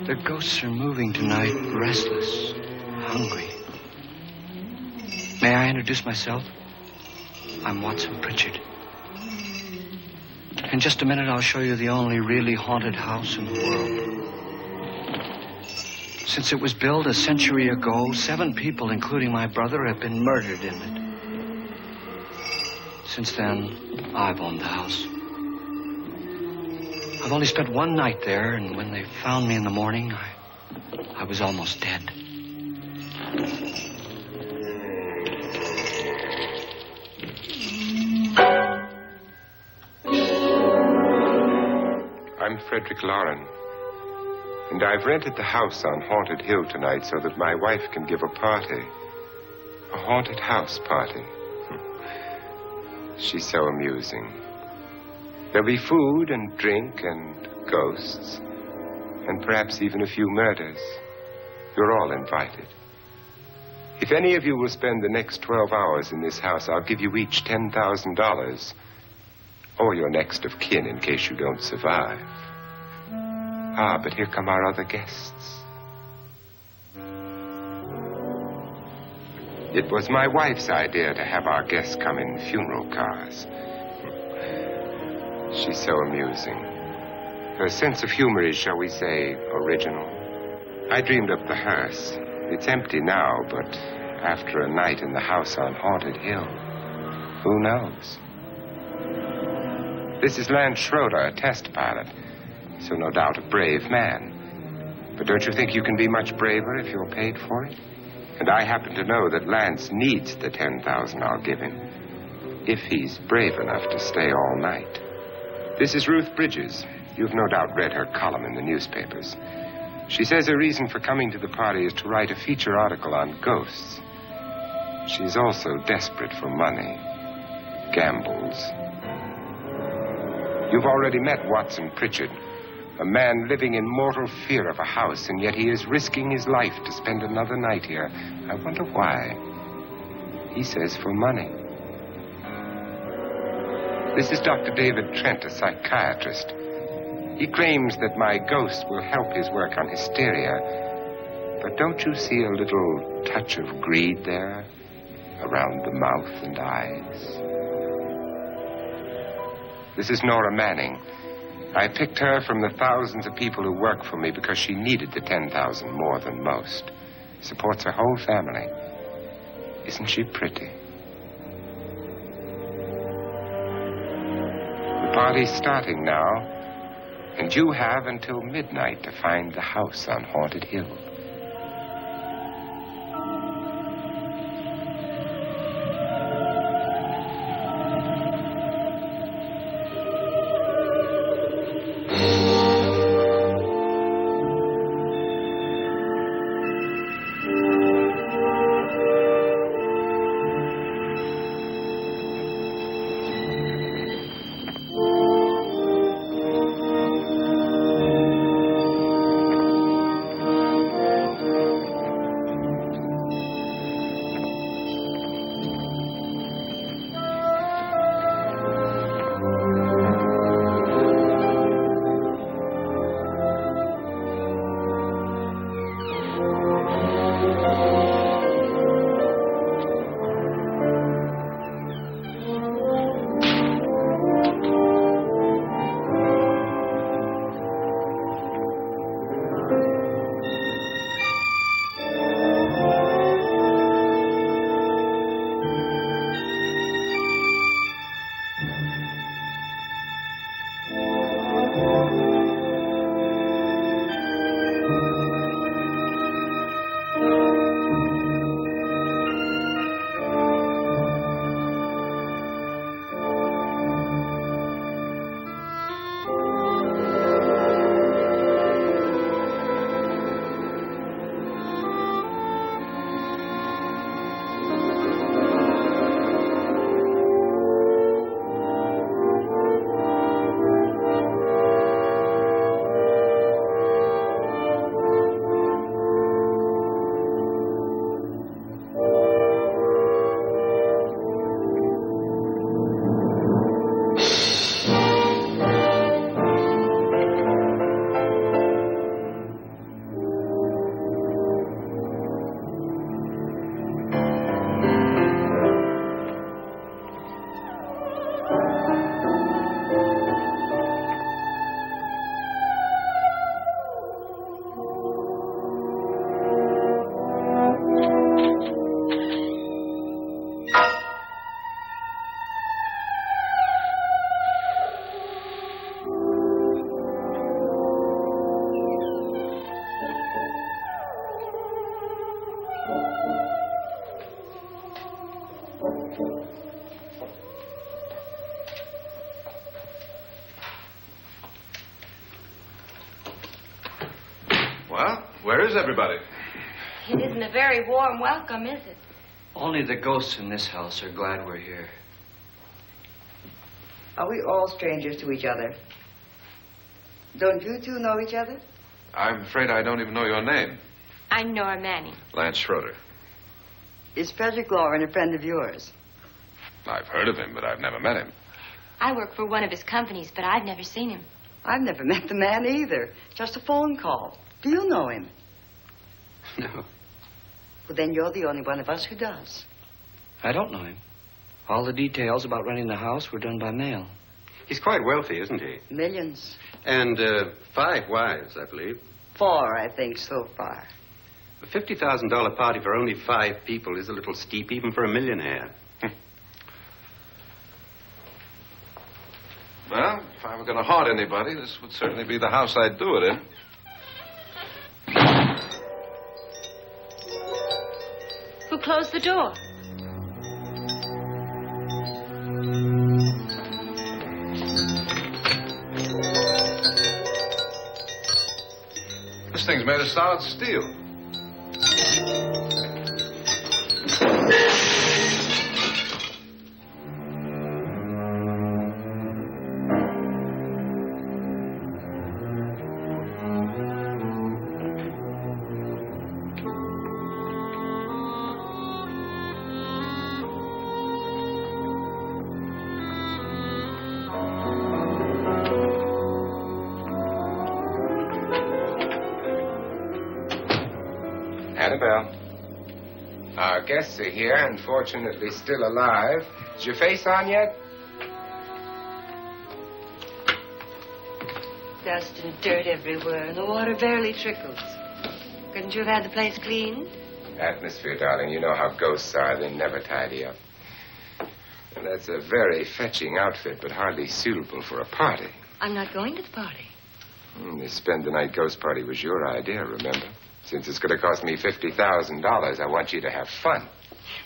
The ghosts are moving tonight, restless, hungry. May I introduce myself? I'm Watson Pritchard. In just a minute, I'll show you the only really haunted house in the world. Since it was built a century ago, 7 people, including my brother, have been murdered in it. Since then, I've owned the house. I've only spent one night there, and when they found me in the morning, I was almost dead. I'm Frederick Lauren, and I've rented the house on Haunted Hill tonight so that my wife can give a party. A haunted house party. She's so amusing. There'll be food and drink and ghosts, and perhaps even a few murders. You're all invited. If any of you will spend the next 12 hours in this house, I'll give you each $10,000, or your next of kin in case you don't survive. Ah, but here come our other guests. It was my wife's idea to have our guests come in funeral cars. She's so amusing. Her sense of humor is, shall we say, original. I dreamed up the hearse. It's empty now, but after a night in the house on Haunted Hill, who knows? This is Lance Schroeder, a test pilot, so no doubt a brave man. But don't you think you can be much braver if you're paid for it? And I happen to know that Lance needs the $10,000 I'll give him, if he's brave enough to stay all night. This is Ruth Bridges. You've no doubt read her column in the newspapers. She says her reason for coming to the party is to write a feature article on ghosts. She's also desperate for money. Gambles. You've already met Watson Pritchard, a man living in mortal fear of a house, and yet he is risking his life to spend another night here. I wonder why. He says for money. This is Dr. David Trent, a psychiatrist. He claims that my ghost will help his work on hysteria. But don't you see a little touch of greed there around the mouth and eyes? This is Nora Manning. I picked her from the thousands of people who work for me because she needed the $10,000 more than most. Supports her whole family. Isn't she pretty? The party's starting now, and you have until midnight to find the house on Haunted Hill. Well, where is everybody? It isn't a very warm welcome, is it? Only the ghosts in this house are glad we're here. Are we all strangers to each other? Don't you two know each other? I'm afraid I don't even know your name. I'm Nora Manning. Lance Schroeder. Is Frederick Lauren a friend of yours? I've heard of him, but I've never met him. I work for one of his companies, but I've never seen him. I've never met the man either. Just a phone call. Do you know him? No. Well, then you're the only one of us who does. I don't know him. All the details about renting the house were done by mail. He's quite wealthy, isn't he? Millions. And 5 wives, I believe. 4, I think, so far. A $50,000 party for only 5 people is a little steep, even for a millionaire. Well, if I were going to haunt anybody, this would certainly be the house I'd do it in. Who closed the door? This thing's made of solid steel. Annabelle, our guests are here, unfortunately still alive. Is your face on yet? Dust and dirt everywhere, and the water barely trickles. Couldn't you have had the place cleaned? Atmosphere, darling. You know how ghosts are. They never tidy up. And that's a very fetching outfit, but hardly suitable for a party. I'm not going to the party. The spend-the-night ghost party was your idea, remember? Since it's going to cost me $50,000, I want you to have fun.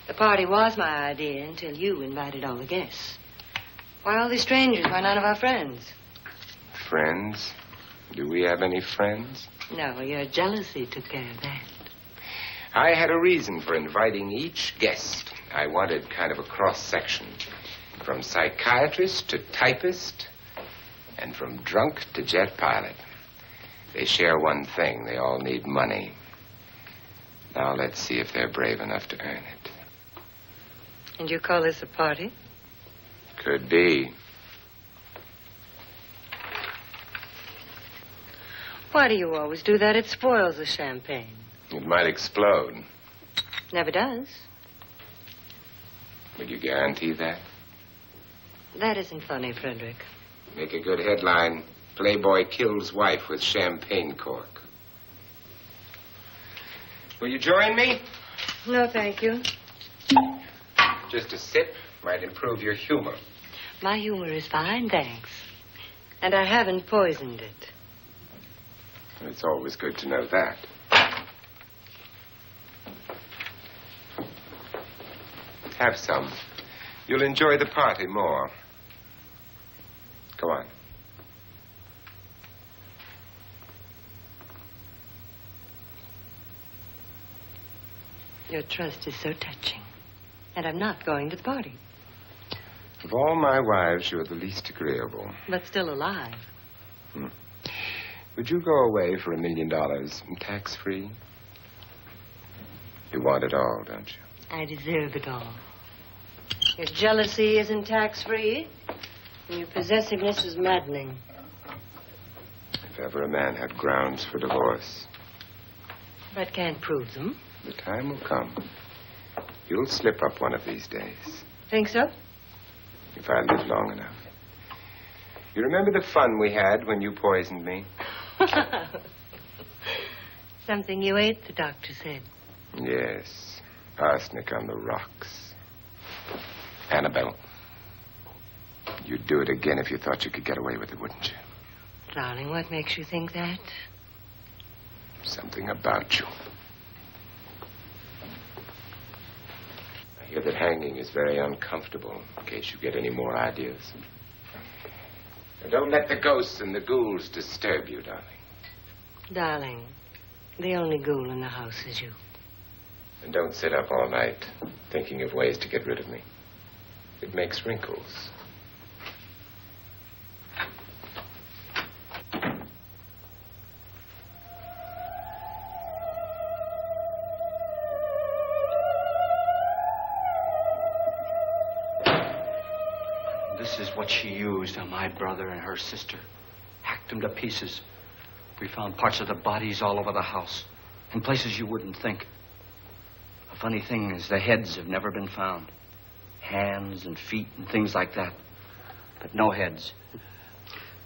The party was my idea until you invited all the guests. Why all these strangers? Why none of our friends? Friends? Do we have any friends? No, your jealousy took care of that. I had a reason for inviting each guest. I wanted kind of a cross-section. From psychiatrist to typist, and from drunk to jet pilot. They share one thing. They all need money. Now let's see if they're brave enough to earn it. And you call this a party? Could be. Why do you always do that? It spoils the champagne. It might explode. Never does. Will you guarantee that? That isn't funny, Frederick. Make a good headline. Playboy kills wife with champagne cork. Will you join me? No, thank you. Just a sip might improve your humor. My humor is fine, thanks. And I haven't poisoned it. It's always good to know that. Have some. You'll enjoy the party more. Go on. Your trust is so touching. And I'm not going to the party. Of all my wives, you're the least agreeable. But still alive. Would you go away for $1 million tax-free? You want it all, don't you? I deserve it all. Your jealousy isn't tax-free. And your possessiveness is maddening. If ever a man had grounds for divorce. But can't prove them. The time will come. You'll slip up one of these days. Think so? If I live long enough. You remember the fun we had when you poisoned me? Something you ate, the doctor said. Yes. Arsenic on the rocks. Annabelle, you'd do it again if you thought you could get away with it, wouldn't you? Darling, what makes you think that? Something about you. I hear that hanging is very uncomfortable, in case you get any more ideas. Now, don't let the ghosts and the ghouls disturb you, darling. Darling, The only ghoul in the house is you. And don't sit up all night thinking of ways to get rid of me. It makes wrinkles. This is what she used on my brother and her sister. Hacked them to pieces. We found parts of the bodies all over the house. In places you wouldn't think. The funny thing is the heads have never been found. Hands and feet and things like that. But no heads.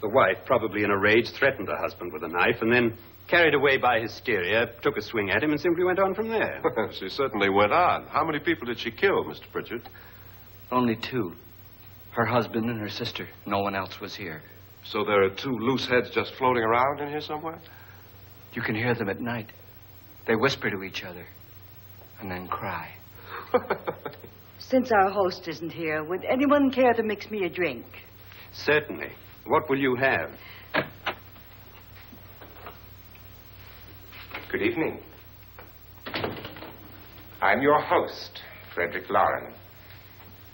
The wife, probably in a rage, threatened her husband with a knife and then, carried away by hysteria, took a swing at him and simply went on from there. She certainly went on. How many people did she kill, Mr. Pritchard? Only 2. Her husband and her sister. No one else was here. So there are 2 loose heads just floating around in here somewhere? You can hear them at night. They whisper to each other and then cry. Since our host isn't here, would anyone care to mix me a drink? Certainly. What will you have? Good evening. I'm your host, Frederick Lauren.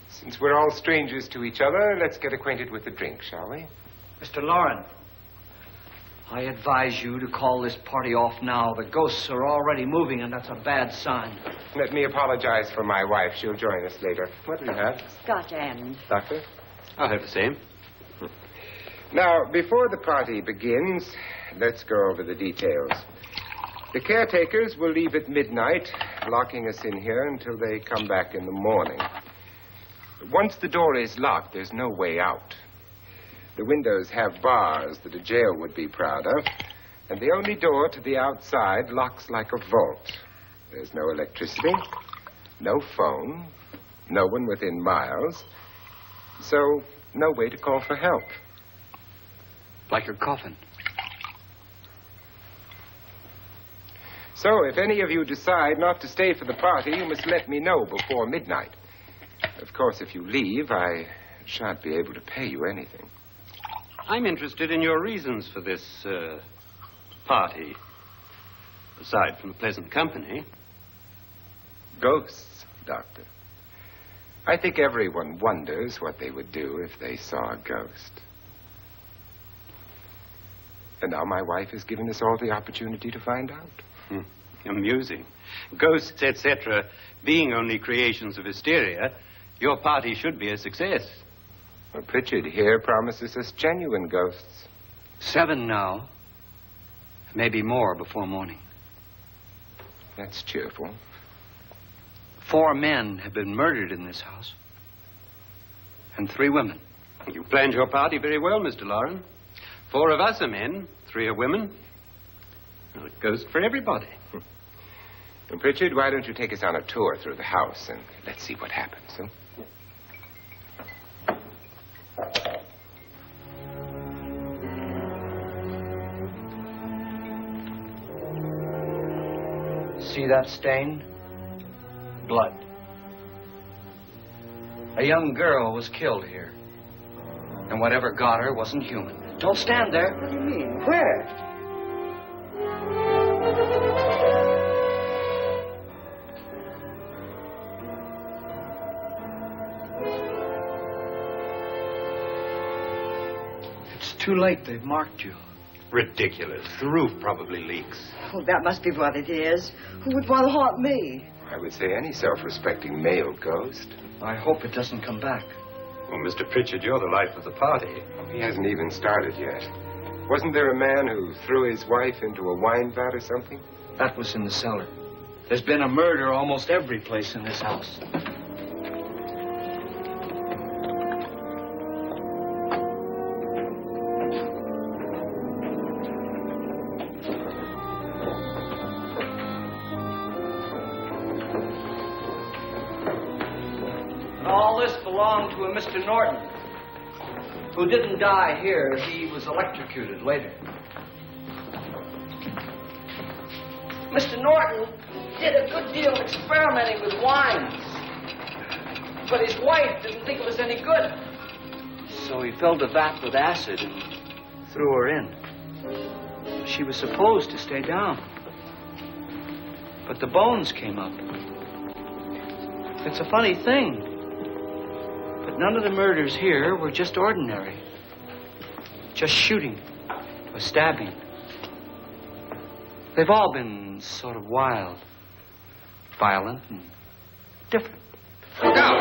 Since we're all strangers to each other, let's get acquainted with the drink, shall we? Mr. Lauren, I advise you to call this party off now. The ghosts are already moving, and that's a bad sign. Let me apologize for my wife. She'll join us later. What do you have? Scotch and. Doctor? I'll have the same. Now, before the party begins, let's go over the details. The caretakers will leave at midnight, locking us in here until they come back in the morning. Once the door is locked, there's no way out. The windows have bars that a jail would be proud of, and the only door to the outside locks like a vault. There's no electricity, no phone, no one within miles, so no way to call for help. Like a coffin. So if any of you decide not to stay for the party, you must let me know before midnight. Of course, if you leave, I shan't be able to pay you anything. I'm interested in your reasons for this, party. Aside from the pleasant company. Ghosts, Doctor. I think everyone wonders what they would do if they saw a ghost. And now my wife has given us all the opportunity to find out. Amusing. Ghosts, etc., being only creations of hysteria, your party should be a success. Well, Pritchard here promises us genuine ghosts. 7 now. Maybe more before morning. That's cheerful. 4 men have been murdered in this house. And 3 women. You planned your party very well, Mr. Lauren. 4 of us are men, 3 are women. Well, a ghost for everybody. Well, Pritchard, why don't you take us on a tour through the house and let's see what happens, huh? See that stain? Blood. A young girl was killed here. And whatever got her wasn't human. Don't stand there. What do you mean? Where? It's too late. They've marked you. Ridiculous. The roof probably leaks. Oh, that must be what it is. Who would want to haunt me? I would say any self-respecting male ghost. I hope it doesn't come back. Well, Mr. Pritchard, you're the life of the party. He hasn't even started yet. Wasn't there a man who threw his wife into a wine vat or something? That was in the cellar. There's been a murder almost every place in this house. Belonged to a Mr. Norton, who didn't die here. He was electrocuted later. Mr. Norton did a good deal of experimenting with wines, but his wife didn't think it was any good. So he filled the vat with acid and threw her in. She was supposed to stay down. But the bones came up. It's a funny thing. But none of the murders here were just ordinary. Just shooting or stabbing. They've all been sort of wild, violent, and different. Look out!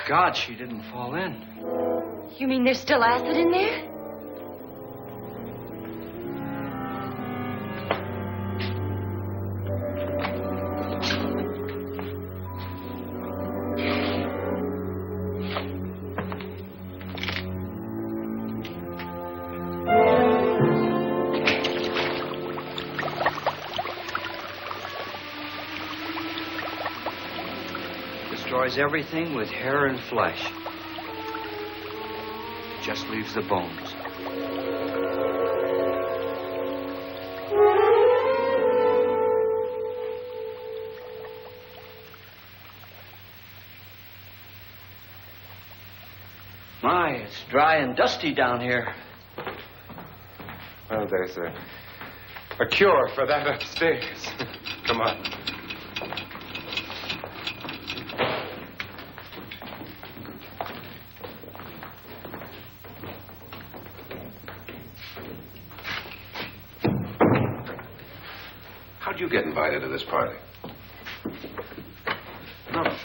God, she didn't fall in. You mean there's still acid in there? Destroys everything with hair and flesh. Just leaves the bones. My, it's dry and dusty down here. Well, there's a cure for that upstairs. Come on. How'd you get invited to this party? No.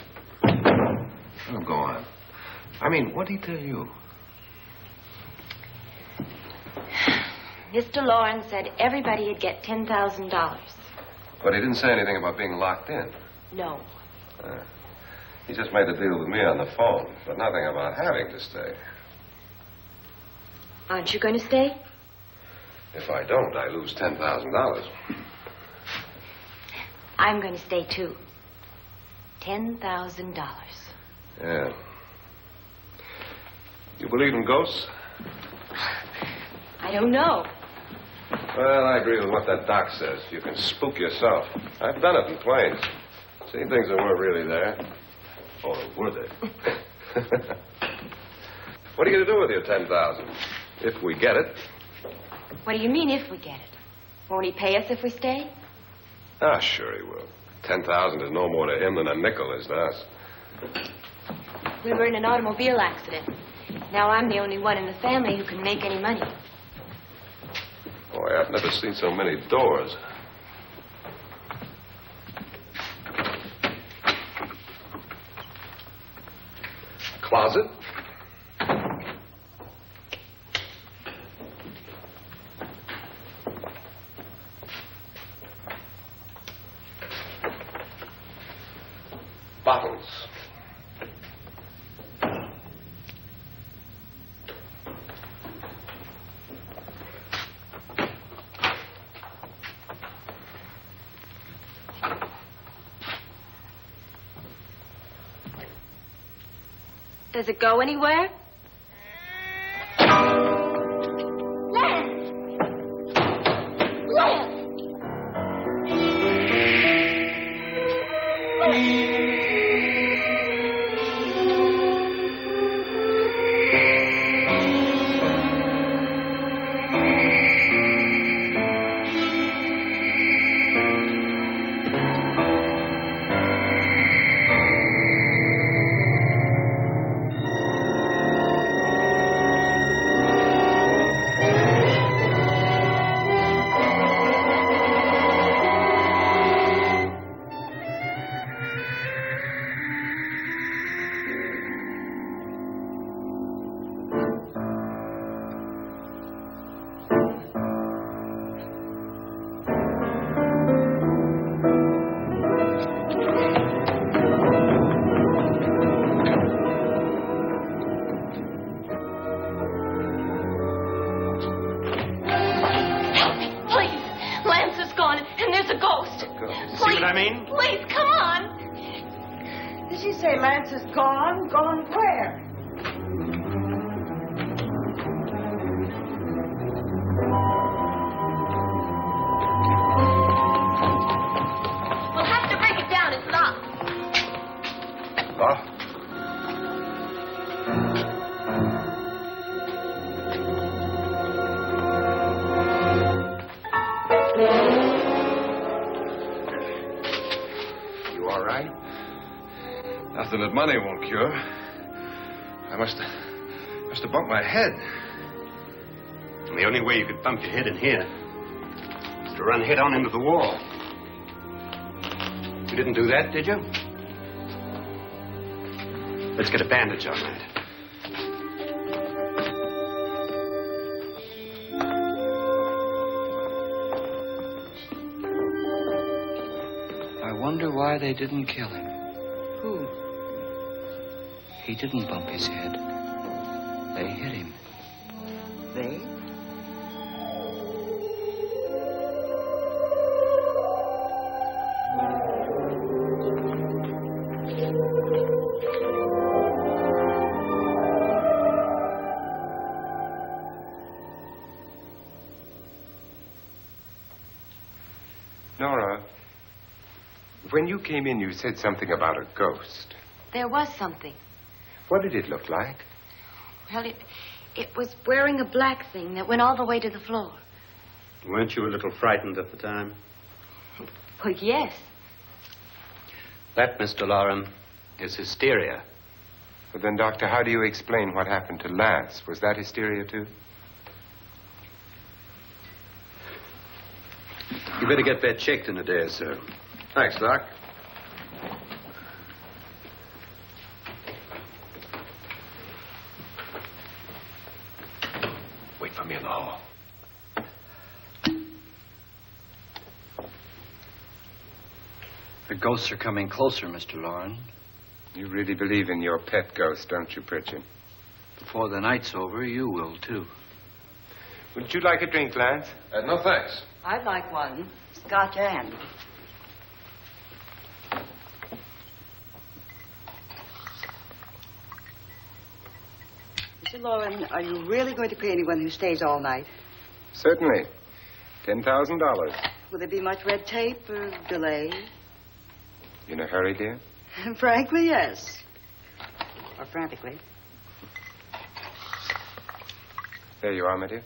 Oh, go on. I mean, what did he tell you? Mr. Lawrence said everybody'd get $10,000. But he didn't say anything about being locked in. No. He just made the deal with me on the phone, but nothing about having to stay. Aren't you going to stay? If I don't, I lose $10,000. I'm going to stay, too. $10,000. Yeah. You believe in ghosts? I don't know. Well, I agree with what that doc says. You can spook yourself. I've done it in planes. Seen things that weren't really there. Or were they? What are you going to do with your $10,000? If we get it. What do you mean, if we get it? Won't he pay us if we stay? Ah, sure he will. 10,000 is no more to him than a nickel is to us. We were in an automobile accident. Now I'm the only one in the family who can make any money. Boy, I've never seen so many doors. Closet? Bottles. Does it go anywhere? Lance! Lance! Please, come on. Did she say Lance is gone? Gone where? We'll have to break it down. It's locked. Locked? Nothing that money won't cure. I must have bumped my head. And the only way you could bump your head in here is to run head on into the wall. You didn't do that, did you? Let's get a bandage on that. I wonder why they didn't kill him. Who? He didn't bump his head. They hit him. They? Nora, when you came in, you said something about a ghost. There was something. What did it look like? Well, it was wearing a black thing that went all the way to the floor. Weren't you a little frightened at the time? Well, yes. That, Mr. Loren, is hysteria. But then, Doctor, how do you explain what happened to Lance? Was that hysteria, too? You better get that checked in a day or so. Thanks, Doc. Wait for me in the hall. The ghosts are coming closer, Mr. Loren. You really believe in your pet ghost, don't you, Pritchard? Before the night's over, you will, too. Would you like a drink, Lance? No, thanks. I'd like one. Scotch and. Mr. Loren, are you really going to pay anyone who stays all night? Certainly. $10,000. Will there be much red tape or delay? You in a hurry, dear? Frankly, yes. Or frantically. There you are, my dear.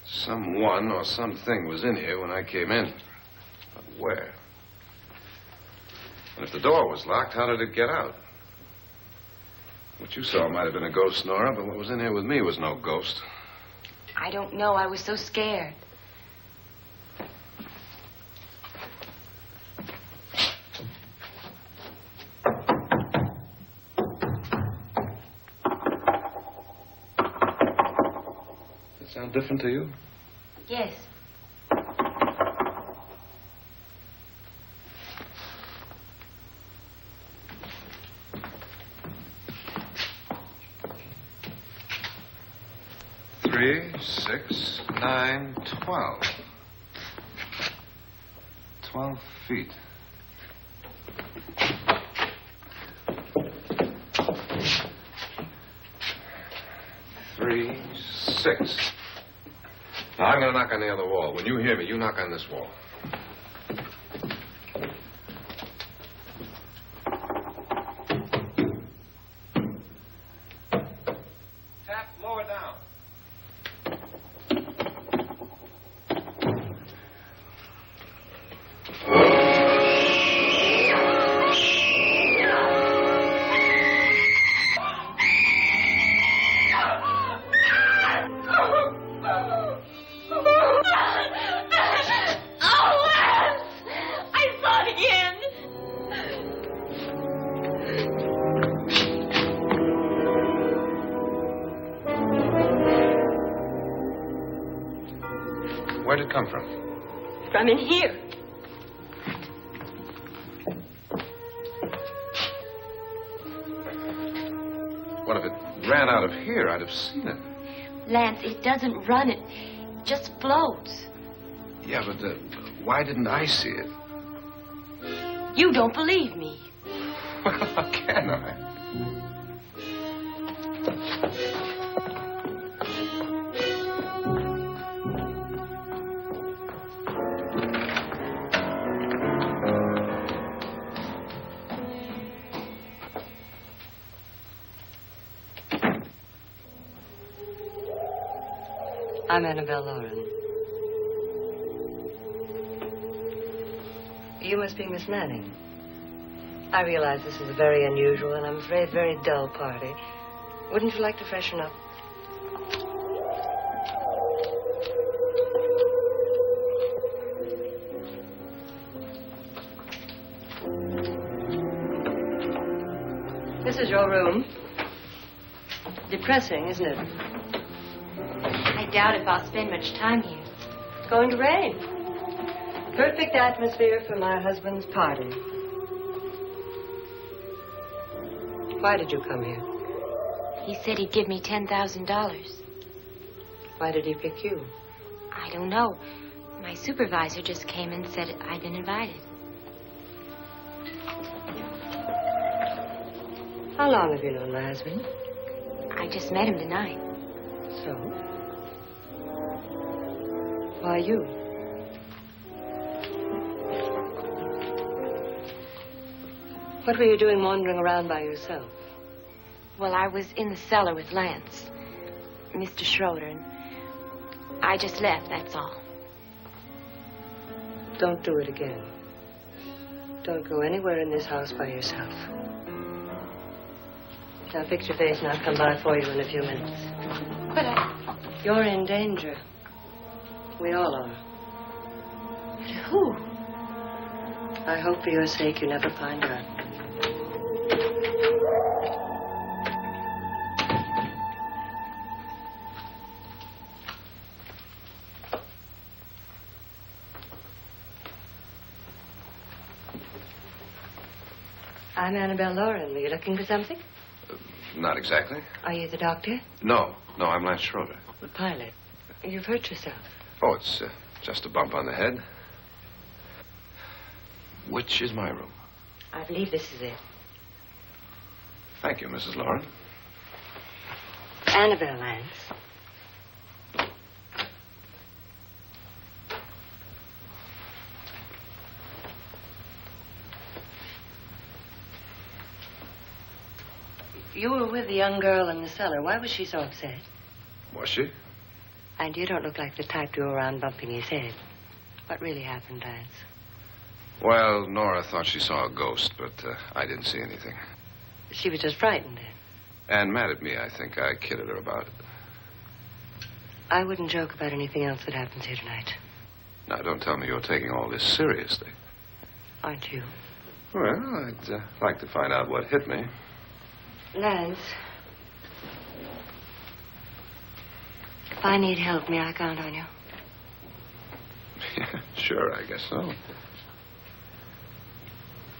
Someone or something was in here when I came in. But where? And if the door was locked, how did it get out? What you saw might have been a ghost, Nora, but what was in here with me was no ghost. I don't know. I was so scared. Does it sound different to you? Yes. Three, 6, 9, 12. 12 feet. Three, 6. Now, I'm going to knock on the other wall. When you hear me, you knock on this wall. Tap lower down. Where'd it come from? From in here. What if it ran out of here? I'd have seen it. Lance, it doesn't run. It just floats. Yeah, but why didn't I see it? You don't believe me. Well, how can I? I'm Annabelle Lauren. You must be Miss Manning. I realize this is a very unusual and I'm afraid very dull party. Wouldn't you like to freshen up? This is your room. Depressing, isn't it? I doubt if I'll spend much time here. It's going to rain. Perfect atmosphere for my husband's party. Why did you come here? He said he'd give me $10,000. Why did he pick you? I don't know. My supervisor just came and said I'd been invited. How long have you known my husband? I just met him tonight. So? Why you? What were you doing wandering around by yourself? Well, I was in the cellar with Lance, Mr. Schroeder, and I just left, that's all. Don't do it again. Don't go anywhere in this house by yourself. Now fix your face and I'll come by for you in a few minutes. But You're in danger. We all are. But who? I hope for your sake you never find out. I'm Annabelle Lauren. Were you looking for something? Not exactly. Are you the doctor? No, I'm Lance Schroeder. The pilot. You've hurt yourself. Oh, it's just a bump on the head. Which is my room? I believe this is it. Thank you, Mrs. Lauren. Annabelle Lance. You were with the young girl in the cellar. Why was she so upset? Was she? And you don't look like the type to go around bumping his head. What really happened, Lance? Well, Nora thought she saw a ghost, but I didn't see anything. She was just frightened then. And mad at me, I think. I kidded her about it. I wouldn't joke about anything else that happens here tonight. Now, don't tell me you're taking all this seriously. Aren't you? Well, I'd like to find out what hit me. Lance. If I need help, may I count on you? Yeah, sure, I guess so.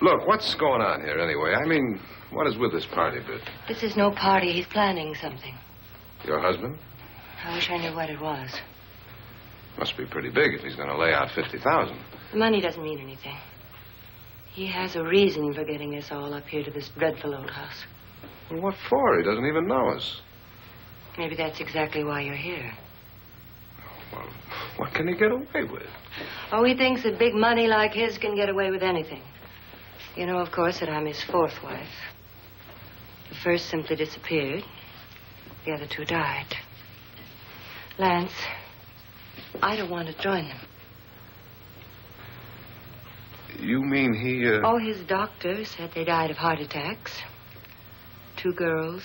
Look, what's going on here anyway? I mean, what is with this party bit? This is no party. He's planning something. Your husband? I wish I knew what it was. Must be pretty big if he's going to lay out 50,000. The money doesn't mean anything. He has a reason for getting us all up here to this dreadful old house. Well, what for? He doesn't even know us. Maybe that's exactly why you're here. Well, what can he get away with? Oh, he thinks that big money like his can get away with anything. You know, of course, that I'm his fourth wife. The first simply disappeared. The other two died. Lance, I don't want to join them. You mean he, Oh, his doctor said they died of heart attacks. 2 girls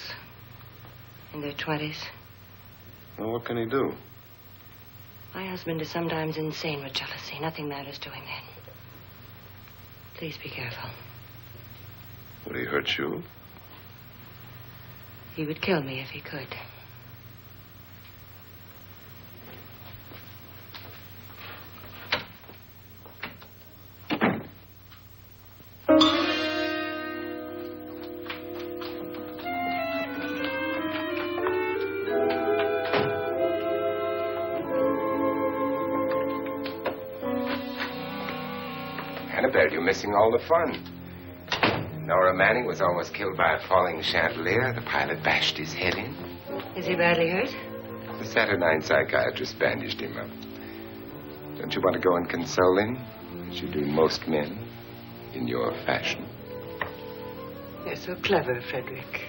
in their 20s. Well, what can he do? My husband is sometimes insane with jealousy. Nothing matters to him then. Please be careful. Would he hurt you? He would kill me if he could. Annabelle, you're missing all the fun. Nora Manning was almost killed by a falling chandelier. The pilot bashed his head in. Is he badly hurt? The Saturnine psychiatrist bandaged him up. Don't you want to go and console him, as you do most men, in your fashion? You're so clever, Frederick.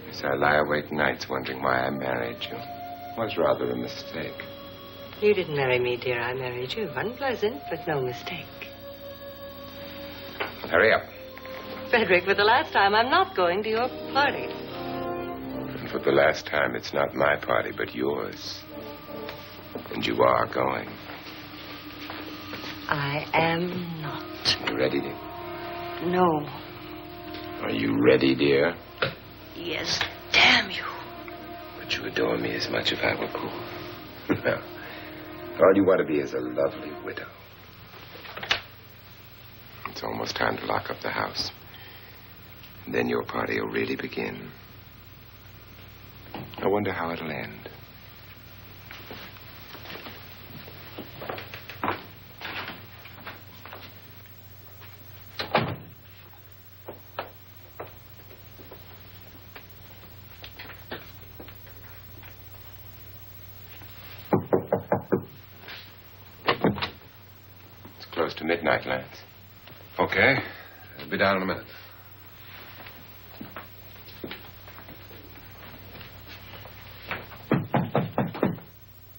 Yes, I lie awake nights wondering why I married you. It was rather a mistake. You didn't marry me, dear. I married you. Unpleasant, but no mistake. Hurry up. Frederick, for the last time, I'm not going to your party. And for the last time, it's not my party, but yours. And you are going. I am not. You ready, dear? No. Are you ready, dear? Yes, damn you. Would you adore me as much if I were cool? No. All you want to be is a lovely widow. It's almost time to lock up the house. And then your party will really begin. I wonder how it'll end. It's close to midnight, Lance. Okay. I'll be down in a minute.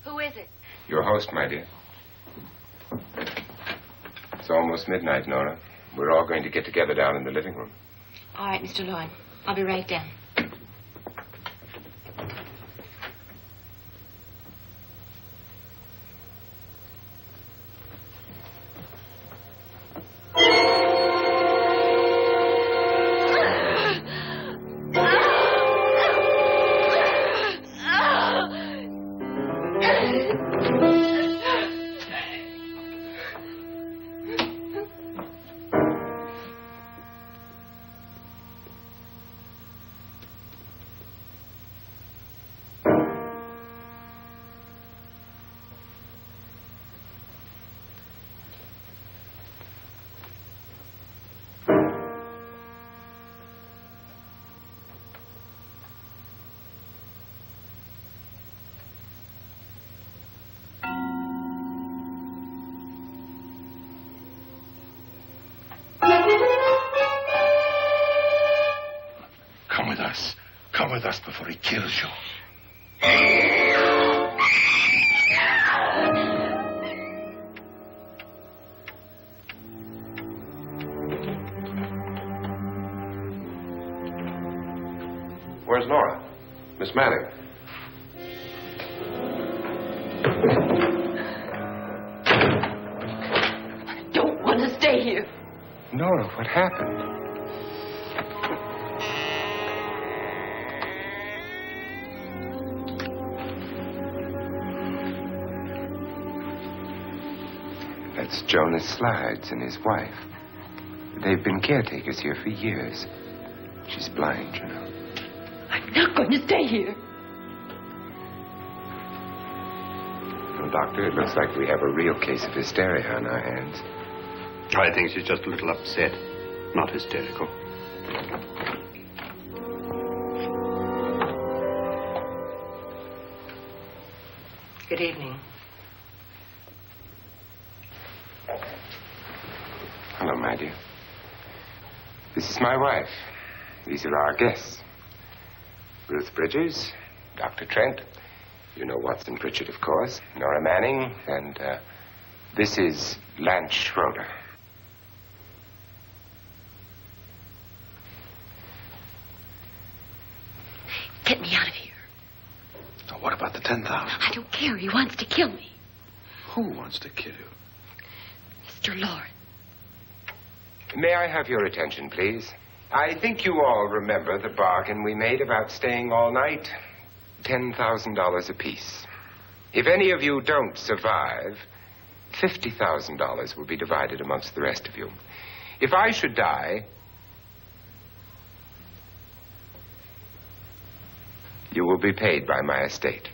Who is it? Your host, my dear. It's almost midnight, Nora. We're all going to get together down in the living room. All right, Mr. Lloyd. I'll be right down. Come with us. Come with us before he kills you. Where's Nora? Miss Manning. I don't want to stay here. Nora, what happened? That's Jonas Slides and his wife. They've been caretakers here for years. She's blind, you know. I'm not going to stay here. Well, Doctor, it looks like we have a real case of hysteria on our hands. I think she's just a little upset, not hysterical. Good evening. Hello, my dear. This is my wife. These are our guests. Ruth Bridgers, Dr. Trent. You know Watson Pritchard, of course. Nora Manning. And this is Lance Schroeder. Get me out of here. Now, what about the 10,000? I don't care. He wants to kill me. Who wants to kill you? Mr. Lawrence. May I have your attention, please? I think you all remember the bargain we made about staying all night. $10,000 apiece. If any of you don't survive, $50,000 will be divided amongst the rest of you. If I should die, you will be paid by my estate.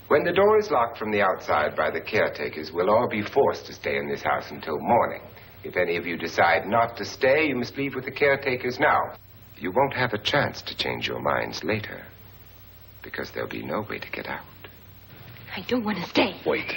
When the door is locked from the outside by the caretakers, we'll all be forced to stay in this house until morning. If any of you decide not to stay, you must leave with the caretakers now. You won't have a chance to change your minds later, because there'll be no way to get out. I don't want to stay. Wait.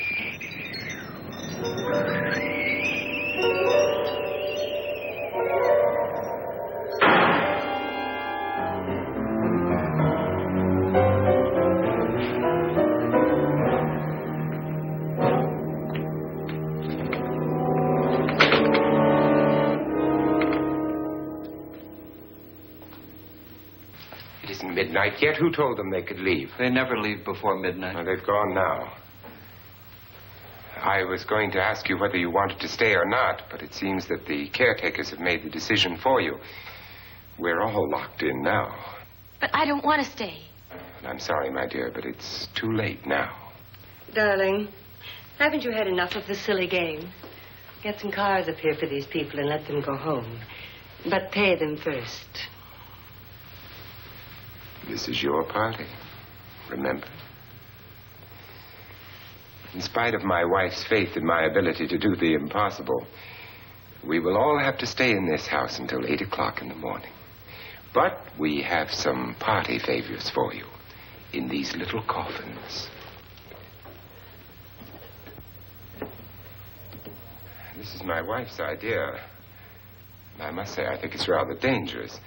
midnight yet? Who told them they could leave? They never leave before midnight. Well, they've gone now. I was going to ask you whether you wanted to stay or not, but it seems that the caretakers have made the decision for you. We're all locked in now. But I don't want to stay. And I'm sorry, my dear, but it's too late now. Darling, haven't you had enough of the silly game? Get some cars up here for these people and let them go home. But pay them first. This is your party, remember? In spite of my wife's faith in my ability to do the impossible, we will all have to stay in this house until 8 o'clock in the morning. But we have some party favors for you in these little coffins. This is my wife's idea. I must say, I think it's rather dangerous.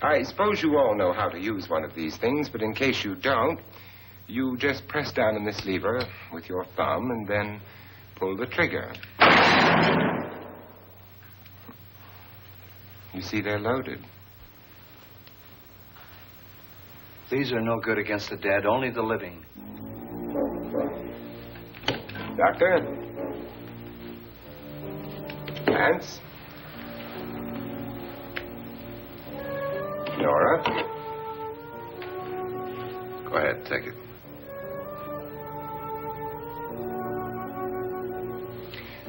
I suppose you all know how to use one of these things, but in case you don't, you just press down on this lever with your thumb and then pull the trigger. You see, they're loaded. These are no good against the dead, only the living. Doctor? Lance? Nora? Go ahead, take it.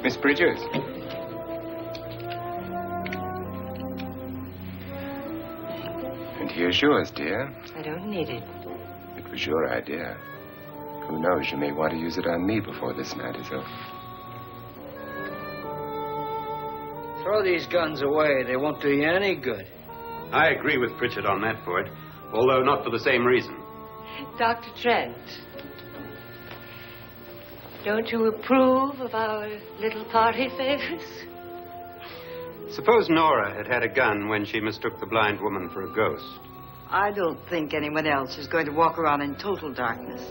Miss Bridges? And here's yours, dear. I don't need it. It was your idea. Who knows, you may want to use it on me before this night is over. Throw these guns away. They won't do you any good. I agree with Pritchard on that point, although not for the same reason. Dr. Trent, don't you approve of our little party favors? Suppose Nora had had a gun when she mistook the blind woman for a ghost. I don't think anyone else is going to walk around in total darkness.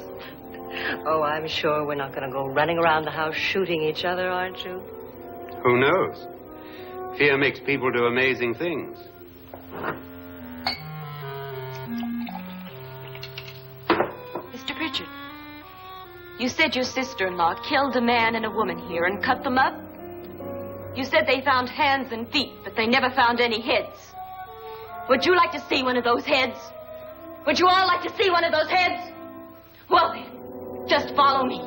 Oh, I'm sure we're not going to go running around the house shooting each other, aren't you? Who knows? Fear makes people do amazing things. Mr. Pritchard, you said your sister-in-law killed a man and a woman here and cut them up? You said they found hands and feet, but they never found any heads. Would you like to see one of those heads? Would you all like to see one of those heads? Well then, just follow me.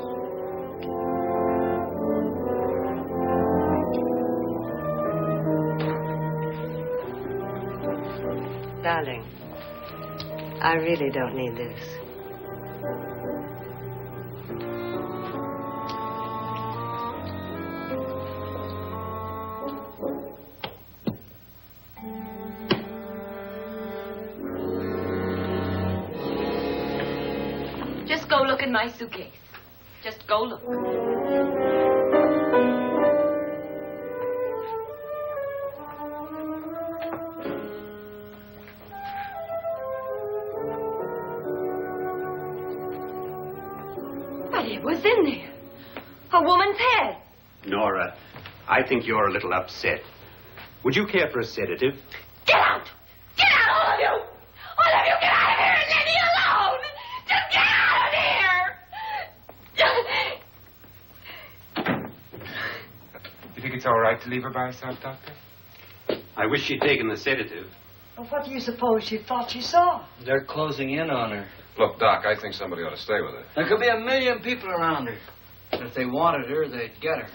Darling, I really don't need this. Just go look in my suitcase. Just go look. But it was in there. A woman's head. Nora, I think you're a little upset. Would you care for a sedative? Get out! Get out, all of you! All of you, get out of here and leave me alone! Just get out of here! You think it's all right to leave her by herself, Doctor? I wish she'd taken the sedative. Well, what do you suppose she thought she saw? They're closing in on her. Look, Doc, I think somebody ought to stay with her. There could be 1,000,000 people around her. If they wanted her, they'd get her.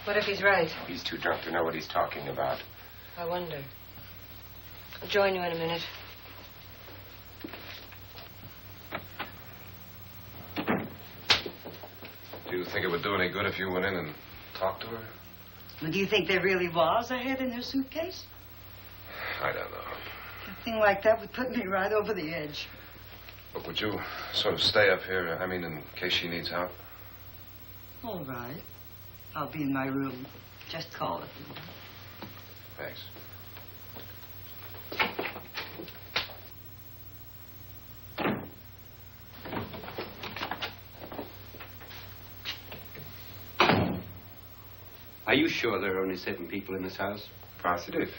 What if he's right? He's too drunk to know what he's talking about. I wonder. I'll join you in a minute. Do you think it would do any good if you went in and talked to her? Well, do you think there really was a head in her suitcase? I don't know. A thing like that would put me right over the edge. Look, would you sort of stay up here, in case she needs help? All right. I'll be in my room. Just call it. Thanks. Are you sure there are only 7 people in this house? Positive,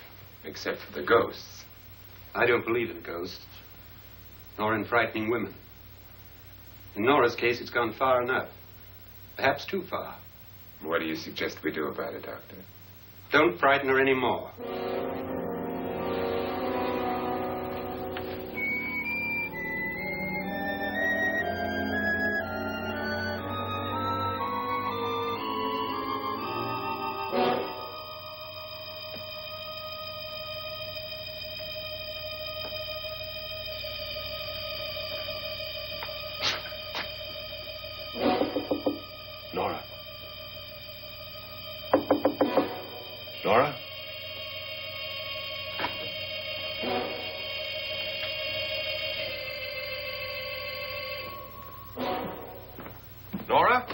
except for the ghosts. I don't believe in ghosts, nor in frightening women. In Nora's case, it's gone far enough. Perhaps too far. What do you suggest we do about it, Doctor? Don't frighten her any more. Nora? Nora? Nora?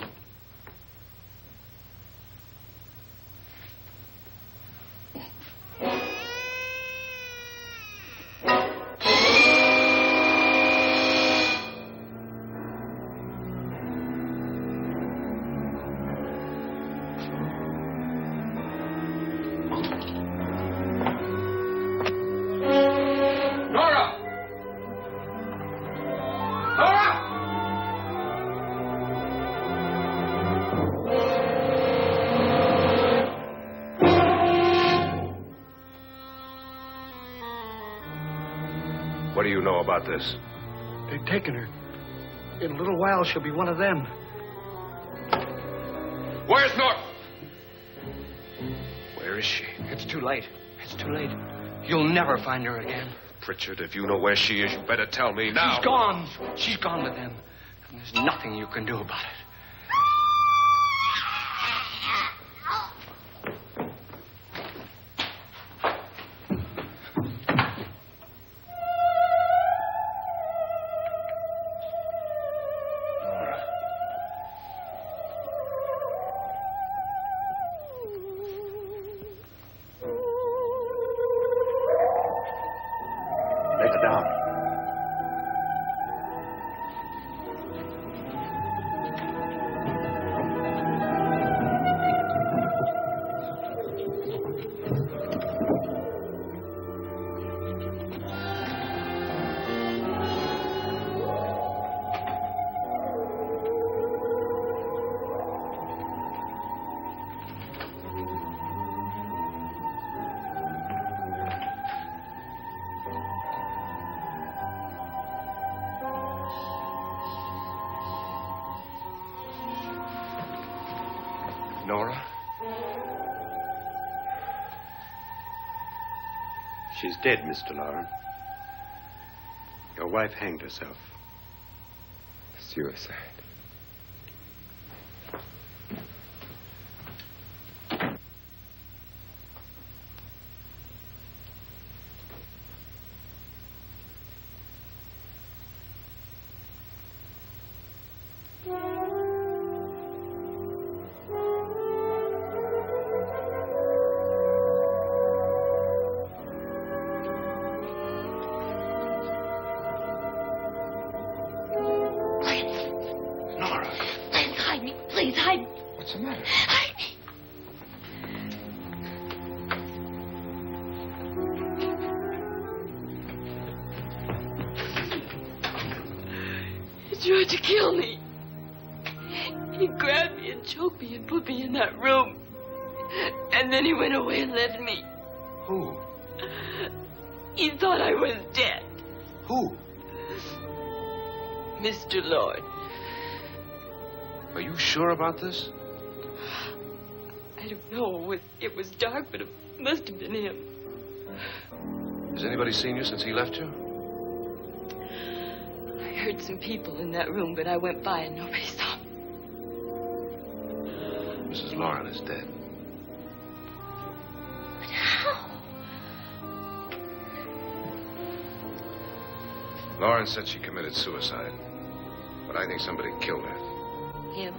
What do you know about this? They've taken her. In a little while, she'll be one of them. Where's Nora? Where is she? It's too late. It's too late. You'll never find her again. Pritchard, if you know where she is, you better tell me now. She's gone. She's gone with them. And there's nothing you can do about it. Lay her down. Nora? She's dead, Mr. Loren. Your wife hanged herself. Suicide. Hide me, please, hide me. What's the matter? Hide me. He tried to kill me. He grabbed me and choked me and put me in that room. And then he went away and left me. Who? He thought I was dead. Who? Mr. Lord. Are you sure about this? I don't know. It was dark, but it must have been him. Has anybody seen you since he left you? I heard some people in that room, but I went by and nobody saw me. Mrs. Loren is dead. But how? Loren said she committed suicide, but I think somebody killed her. Him?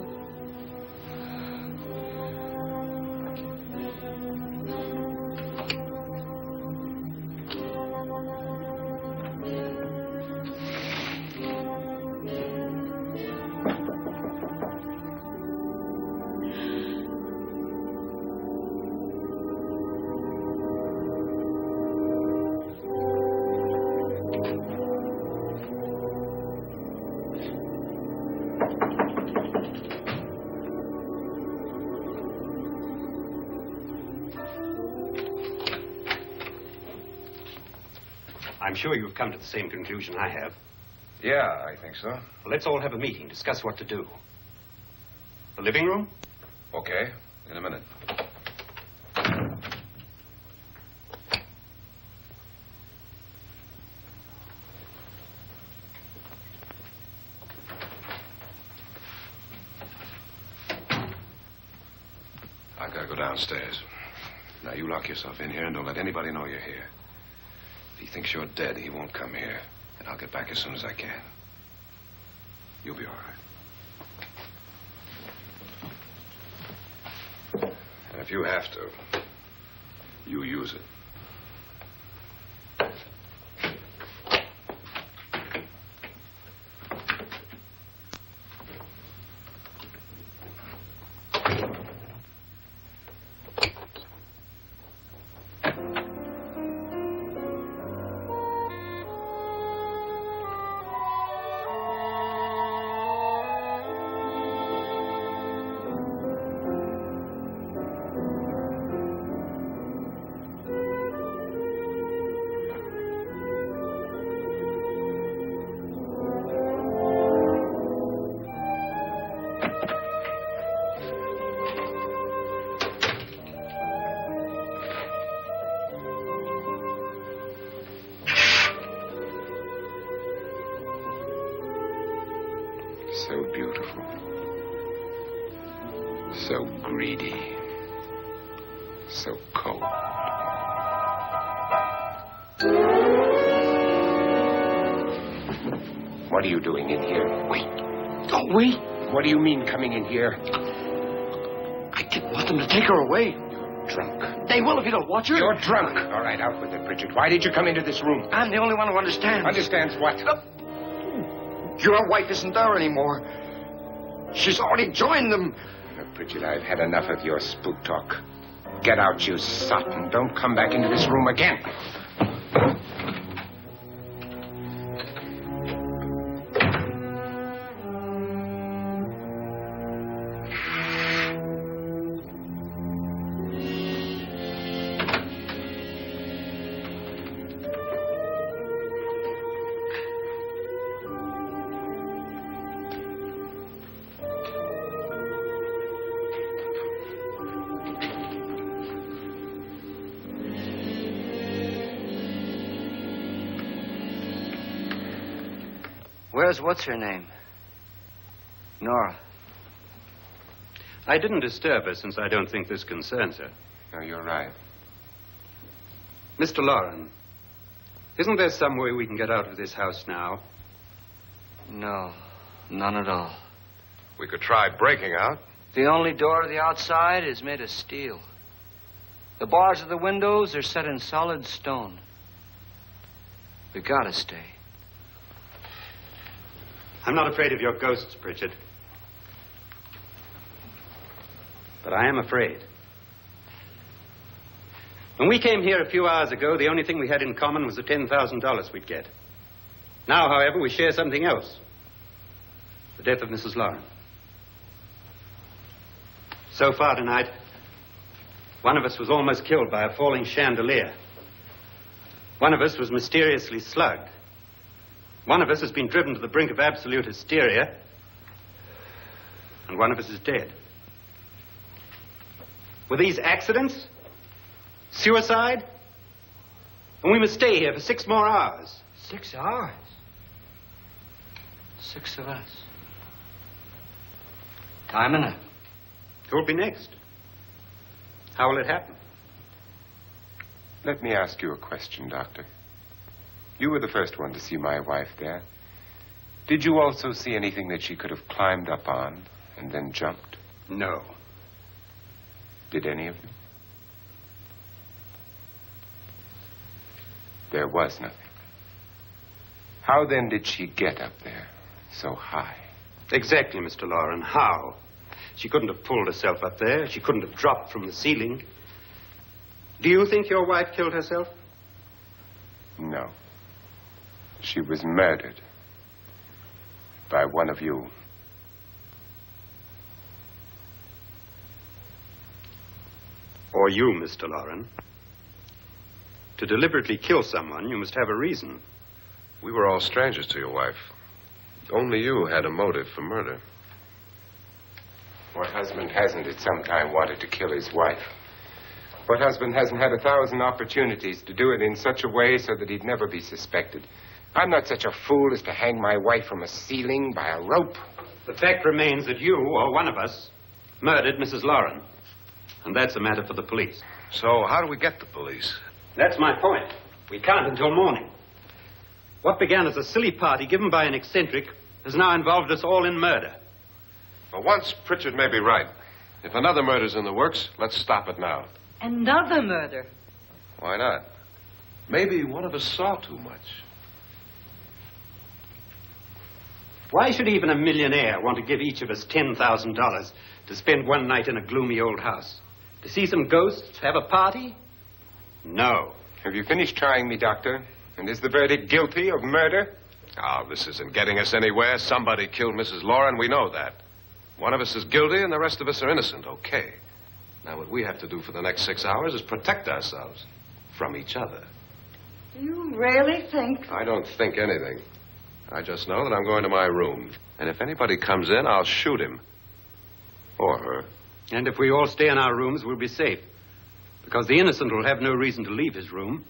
I'm sure you've come to the same conclusion I have. Yeah, I think so. Well, let's all have a meeting, discuss what to do. The living room? Okay, in a minute. I've got to go downstairs. Now, you lock yourself in here and don't let anybody know you're here. If he thinks you're dead, he won't come here. And I'll get back as soon as I can. You'll be all right. And if you have to, you use it. So beautiful. So greedy. So cold. What are you doing in here? Wait. Don't wait. What do you mean coming in here? I didn't want them to take her away. You're drunk. They will if you don't watch her. You're drunk. All right, out with it, Bridget. Why did you come into this room? I'm the only one who understands. Understands what? Your wife isn't there anymore. She's already joined them. Bridget, I've had enough of your spook talk. Get out, you sot, and don't come back into this room again. Where's what's-her-name? Nora. I didn't disturb her since I don't think this concerns her. No, you're right. Mr. Lauren, isn't there some way we can get out of this house now? No, none at all. We could try breaking out. The only door to the outside is made of steel. The bars of the windows are set in solid stone. We gotta stay. I'm not afraid of your ghosts, Pritchard. But I am afraid. When we came here a few hours ago, the only thing we had in common was the $10,000 we'd get. Now, however, we share something else. The death of Mrs. Lauren. So far tonight, one of us was almost killed by a falling chandelier. One of us was mysteriously slugged. One of us has been driven to the brink of absolute hysteria. And one of us is dead. Were these accidents? Suicide? And we must stay here for 6 more hours. 6 hours? 6 of us. Time enough. Who will be next? How will it happen? Let me ask you a question, Doctor. You were the first one to see my wife there. Did you also see anything that she could have climbed up on and then jumped? No. Did any of you? There was nothing. How then did she get up there so high? Exactly, Mr. Lauren. How? She couldn't have pulled herself up there. She couldn't have dropped from the ceiling. Do you think your wife killed herself? No. She was murdered by one of you. Or you, Mr. Lauren. To deliberately kill someone, you must have a reason. We were all strangers to your wife. Only you had a motive for murder. What husband hasn't at some time wanted to kill his wife? What husband hasn't had 1,000 opportunities to do it in such a way so that he'd never be suspected? I'm not such a fool as to hang my wife from a ceiling by a rope. The fact remains that you, or one of us, murdered Mrs. Lauren. And that's a matter for the police. So how do we get the police? That's my point. We can't until morning. What began as a silly party given by an eccentric has now involved us all in murder. For once, Pritchard may be right. If another murder's in the works, let's stop it now. Another murder? Why not? Maybe one of us saw too much. Why should even a millionaire want to give each of us $10,000 to spend one night in a gloomy old house? To see some ghosts, have a party? No. Have you finished trying me, Doctor? And is the verdict guilty of murder? Oh, this isn't getting us anywhere. Somebody killed Mrs. Lauren. We know that. One of us is guilty and the rest of us are innocent. Okay. Now, what we have to do for the next 6 hours is protect ourselves from each other. Do you really think? I don't think anything. I just know that I'm going to my room. And if anybody comes in, I'll shoot him. Or her. And if we all stay in our rooms, we'll be safe. Because the innocent will have no reason to leave his room.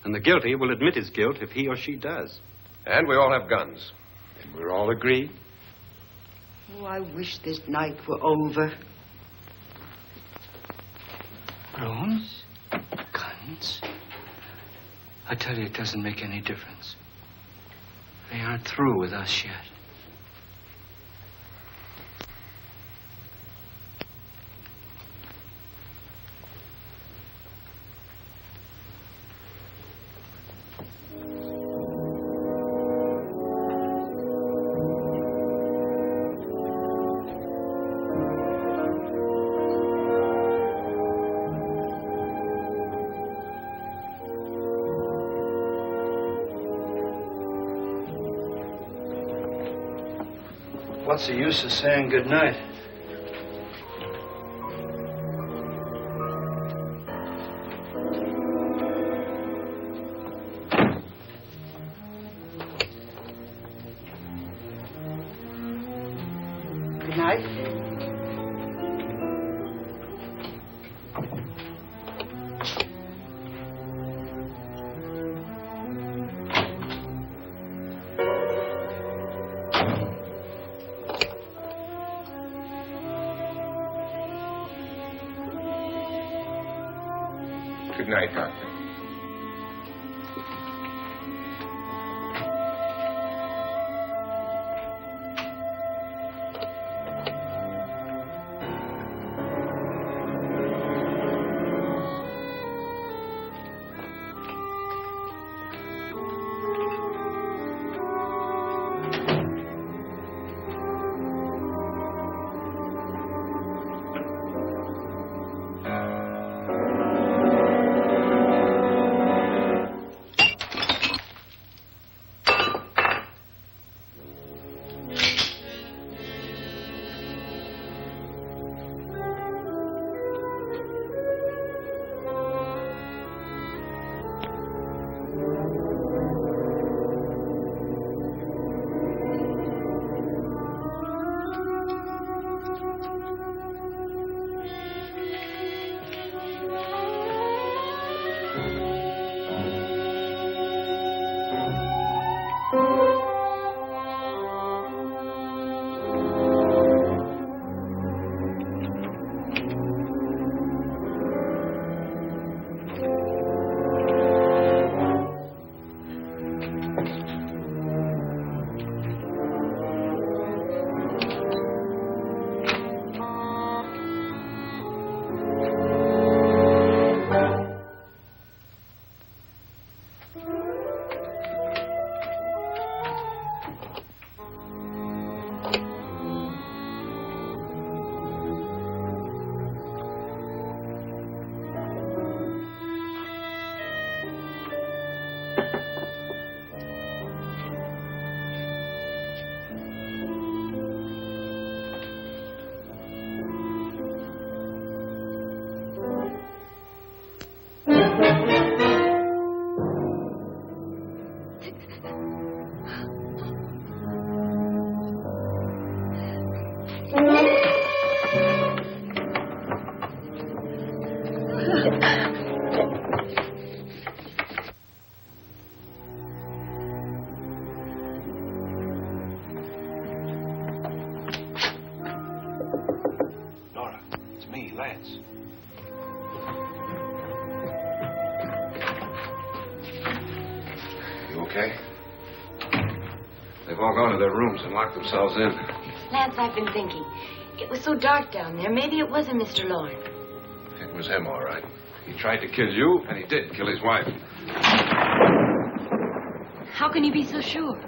And the guilty will admit his guilt if he or she does. And we all have guns. And we're all agreed? Oh, I wish this night were over. Rooms? Guns? I tell you, it doesn't make any difference. They aren't through with us yet. What's the use of saying good night? Good night. Good night, Doctor. Lance. You okay? They've all gone to their rooms and locked themselves in. Lance, I've been thinking. It was so dark down there. Maybe it wasn't Mr. Lorne. It was him, all right. He tried to kill you, and he did kill his wife. How can you be so sure?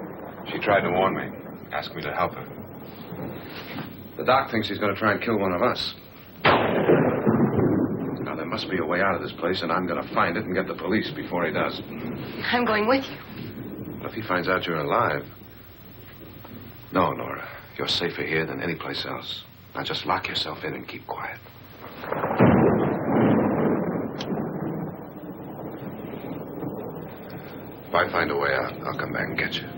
She tried to warn me, asked me to help her. The doc thinks he's going to try and kill one of us. Now, there must be a way out of this place, and I'm going to find it and get the police before he does. I'm going with you. But if he finds out you're alive... No, Nora. You're safer here than any place else. Now, just lock yourself in and keep quiet. If I find a way out, I'll come back and get you.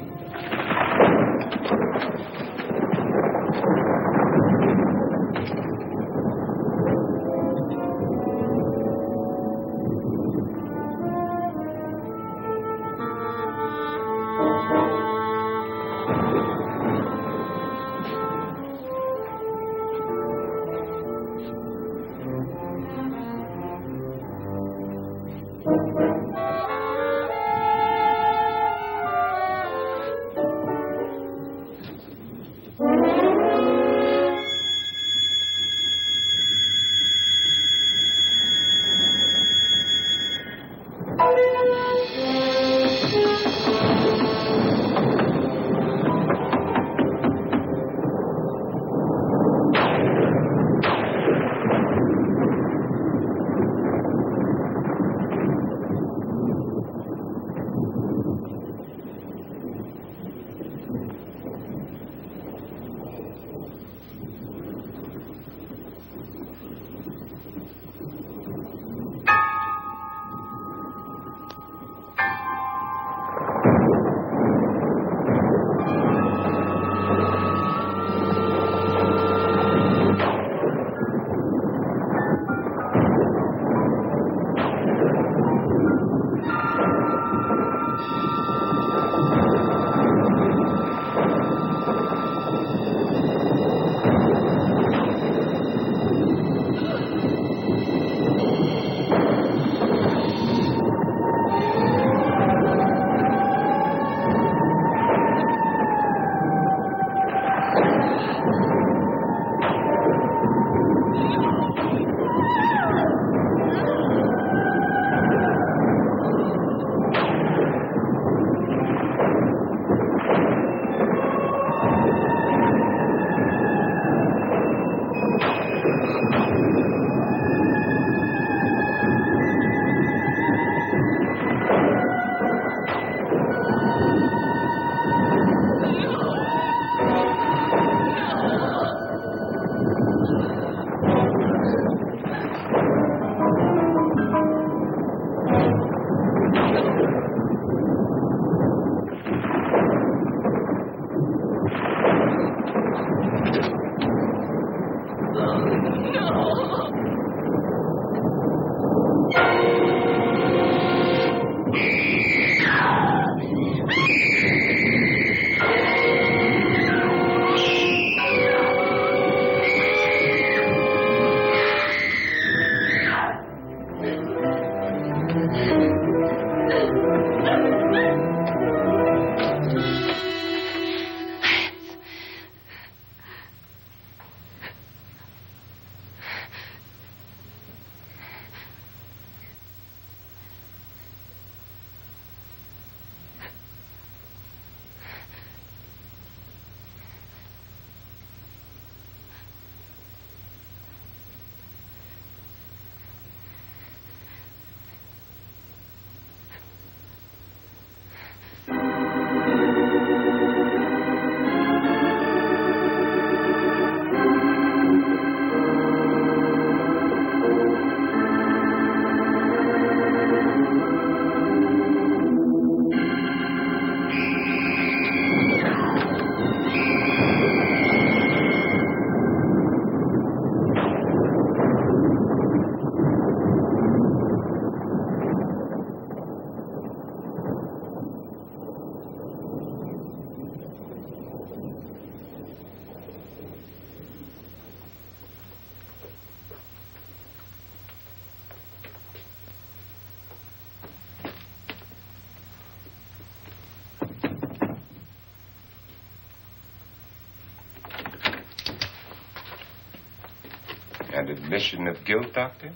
An admission of guilt, Doctor?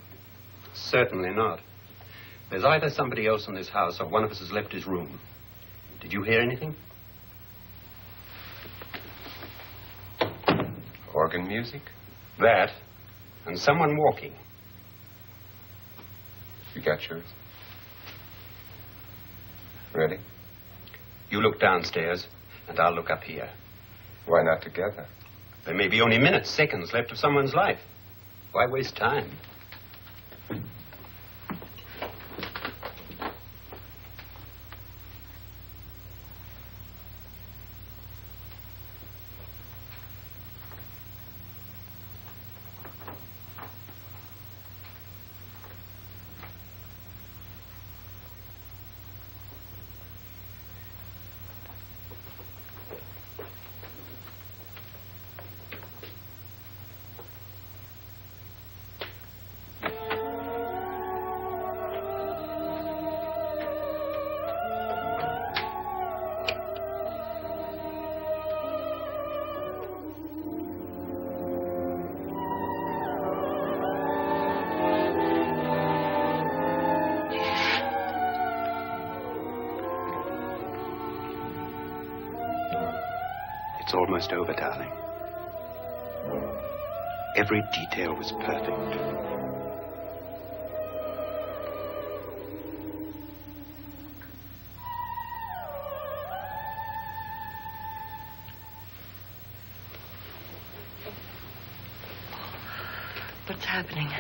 Certainly not. There's either somebody else in this house or one of us has left his room. Did you hear anything? Organ music? That, and someone walking. You got yours? Ready? You look downstairs, and I'll look up here. Why not together? There may be only minutes, seconds left of someone's life. Why waste time? It's almost over, darling. Every detail was perfect. What's happening?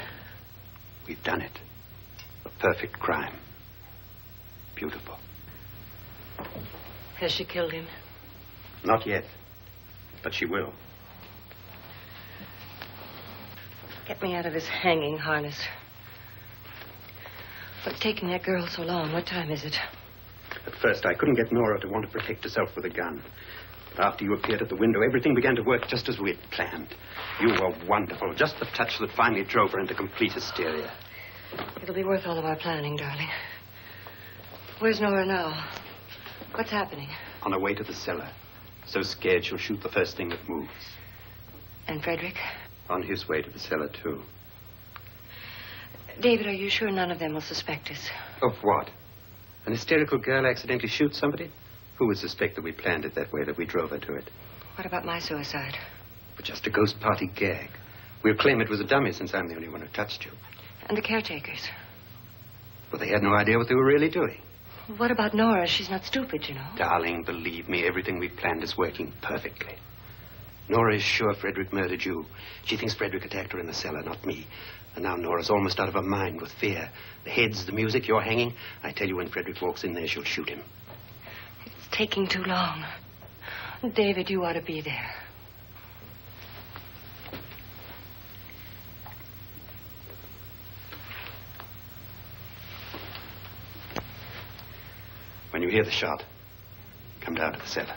We've done it. A perfect crime. Beautiful. Has she killed him? Not yet. But she will. Get me out of this hanging harness. What's taking that girl so long? What time is it? At first, I couldn't get Nora to want to protect herself with a gun. But after you appeared at the window, everything began to work just as we had planned. You were wonderful. Just the touch that finally drove her into complete hysteria. It'll be worth all of our planning, darling. Where's Nora now? What's happening? On her way to the cellar. So scared she'll shoot the first thing that moves. And Frederick? On his way to the cellar, too. David, are you sure none of them will suspect us? Of what? An hysterical girl accidentally shoots somebody? Who would suspect that we planned it that way, that we drove her to it? What about my suicide? But just a ghost party gag. We'll claim it was a dummy since I'm the only one who touched you. And the caretakers? Well, they had no idea what they were really doing. What about Nora? She's not stupid, you know. Darling, believe me, everything we've planned is working perfectly. Nora is sure Frederick murdered you. She thinks Frederick attacked her in the cellar, not me. And now Nora's almost out of her mind with fear. The heads, the music, you're hanging. I tell you, when Frederick walks in there, she'll shoot him. It's taking too long. David, you ought to be there. When you hear the shot, come down to the cellar.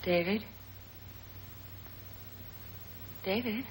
David? David?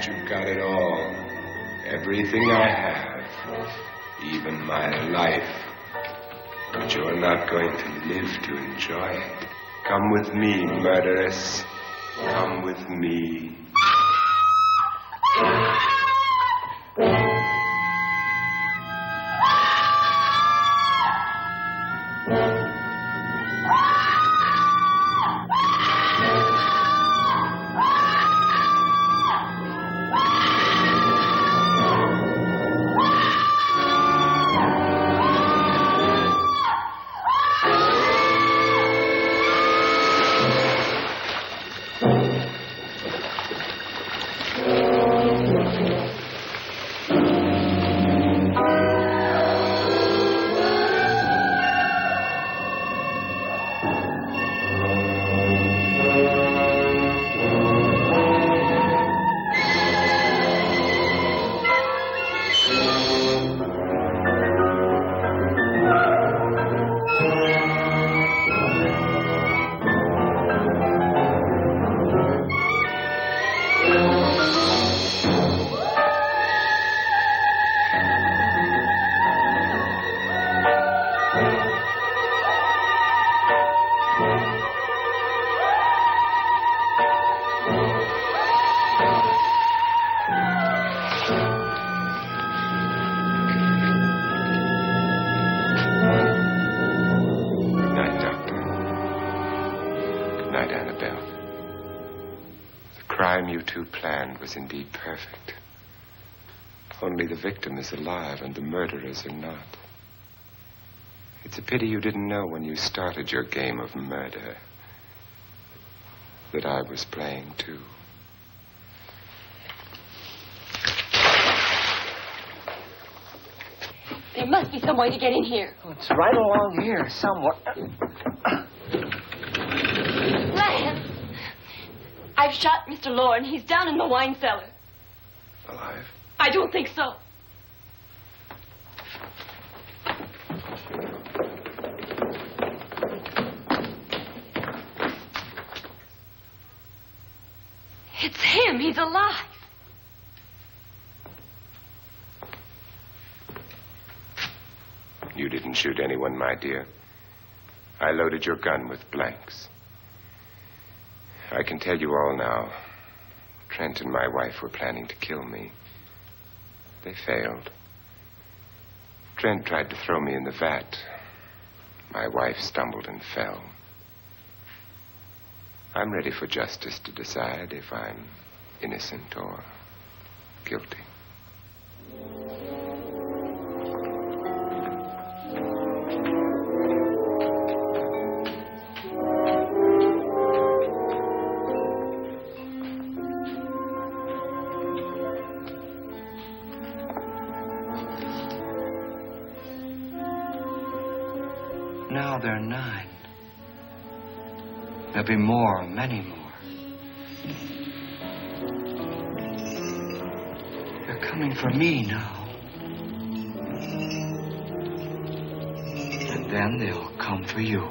You've got it all. Everything I have. Even my life. But you're not going to live to enjoy it. Come with me, murderess. Come with me. You two planned was indeed perfect. Only the victim is alive and the murderers are not. It's a pity you didn't know when you started your game of murder that I was playing too. There must be some way to get in here. Oh, it's right along here somewhere. Lance! I've shot Mr. Lorne. He's down in the wine cellar. Alive? I don't think so. It's him. He's alive. You didn't shoot anyone, my dear. I loaded your gun with blanks. I can tell you all now. Trent and my wife were planning to kill me. They failed. Trent tried to throw me in the vat. My wife stumbled and fell. I'm ready for justice to decide if I'm innocent or guilty. Now they're 9. There'll be more, many more. They're coming for me now. And then they'll come for you.